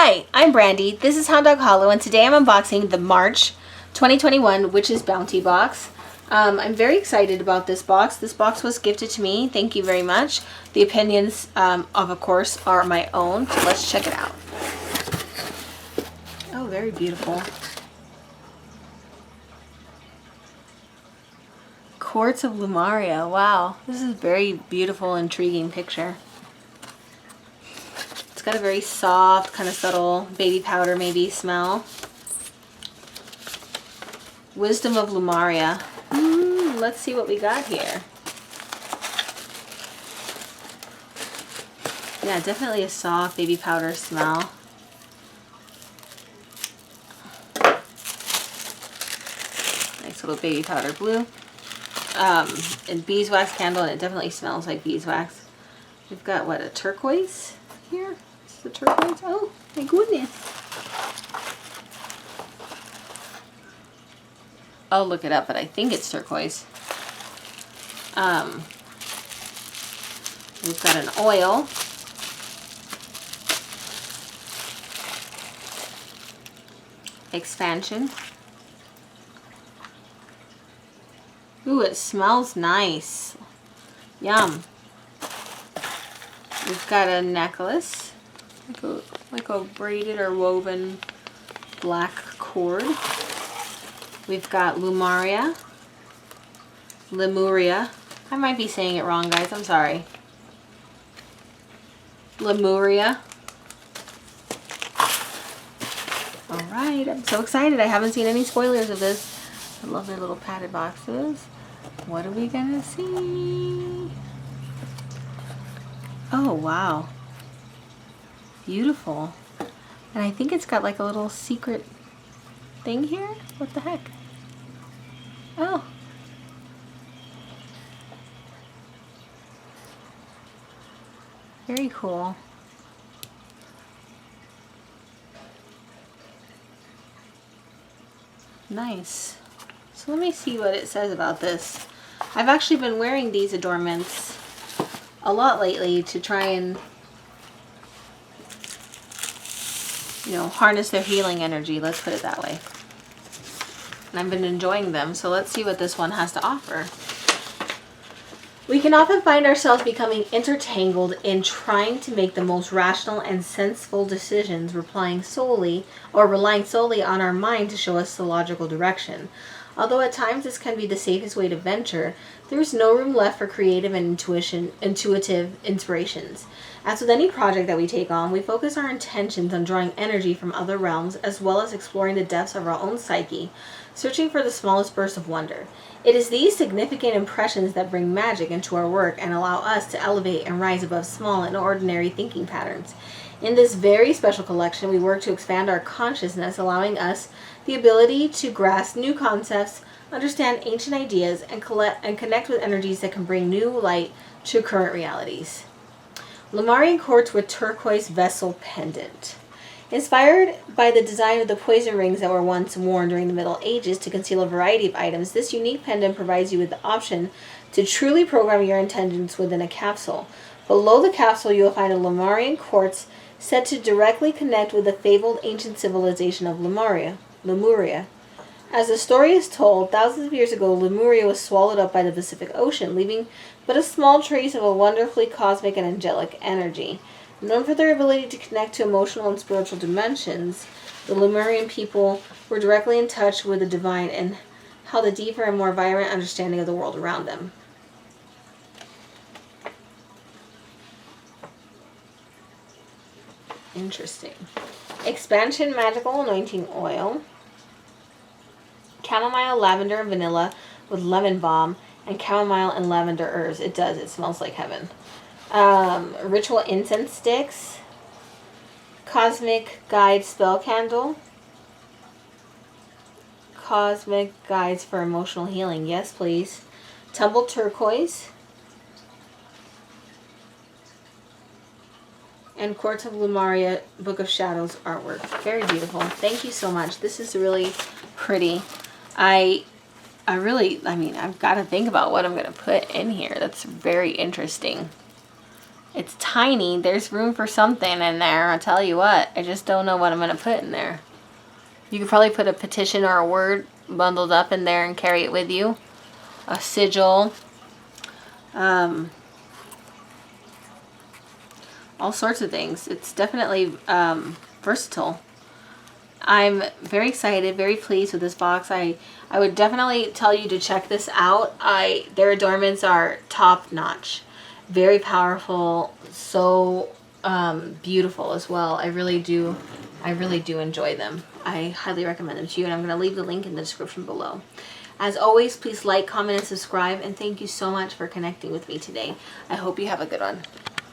Hi, I'm Brandy. This is Hound Dog Hollow, and today I'm unboxing the March 2021 Witch's Bounty box. I'm very excited about this box. This box was gifted to me. Thank you very much. The opinions, of course, are my own. So let's check it out. Oh, very beautiful. Quartz of Lumaria. Wow, this is a very beautiful, intriguing picture. It's got a very soft, kind of subtle baby powder maybe smell. Wisdom of Lumaria. Let's see what we got here. Yeah, definitely a soft baby powder smell. Nice little baby powder blue. And beeswax candle, and it definitely smells like beeswax. We've got, what, a turquoise here? Is the turquoise? Oh, my goodness. I'll look it up, but I think it's turquoise. We've got an oil. Expansion. Ooh, it smells nice. Yum. We've got a necklace. Like a braided or woven black cord. We've got Lumaria. Lemuria. I might be saying it wrong, guys. I'm sorry. Lemuria. Alright, I'm so excited. I haven't seen any spoilers of this. I love their little padded boxes. What are we gonna see? Oh, wow. Beautiful. And I think it's got like a little secret thing here. What the heck? Oh. Very cool. Nice. So let me see what it says about this. I've actually been wearing these adornments a lot lately to try and, you know, harness their healing energy. Let's put it that way. And I've been enjoying them. So let's see what this one has to offer. We can often find ourselves becoming intertangled in trying to make the most rational and senseful decisions, relying solely on our mind to show us the logical direction. Although at times this can be the safest way to venture, there is no room left for creative and intuitive inspirations. As with any project that we take on, we focus our intentions on drawing energy from other realms, as well as exploring the depths of our own psyche, searching for the smallest burst of wonder. It is these significant impressions that bring magic into our work and allow us to elevate and rise above small and ordinary thinking patterns. In this very special collection, we work to expand our consciousness, allowing us the ability to grasp new concepts, understand ancient ideas, and connect with energies that can bring new light to current realities. Lumarian quartz with turquoise vessel pendant. Inspired by the design of the poison rings that were once worn during the Middle Ages to conceal a variety of items, this unique pendant provides you with the option to truly program your intentions within a capsule. Below the capsule, you will find a Lumarian quartz said to directly connect with the fabled ancient civilization of Lemuria. As the story is told, thousands of years ago, Lemuria was swallowed up by the Pacific Ocean, leaving but a small trace of a wonderfully cosmic and angelic energy. Known for their ability to connect to emotional and spiritual dimensions, the Lemurian people were directly in touch with the divine and held a deeper and more vibrant understanding of the world around them. Interesting. Expansion Magical Anointing Oil. Chamomile, lavender, and vanilla with lemon balm, and chamomile and lavender herbs. It does. It smells like heaven. Ritual incense sticks. Cosmic Guide spell candle. Cosmic guides for emotional healing. Yes, please. Tumbled turquoise. And Quartz of Lumaria Book of Shadows artwork. Very beautiful. Thank you so much. This is really pretty. I mean, I've got to think about what I'm going to put in here. That's very interesting. It's tiny. There's room for something in there. I'll tell you what. I just don't know what I'm going to put in there. You could probably put a petition or a word bundled up in there and carry it with you. A sigil. All sorts of things. It's definitely versatile. I'm very excited, very pleased with this box. I would definitely tell you to check this out. Their adornments are top notch. Very powerful, so beautiful as well. I really do enjoy them. I highly recommend them to you, and I'm going to leave the link in the description below. As always, please like, comment, and subscribe, and thank you so much for connecting with me today. I hope you have a good one.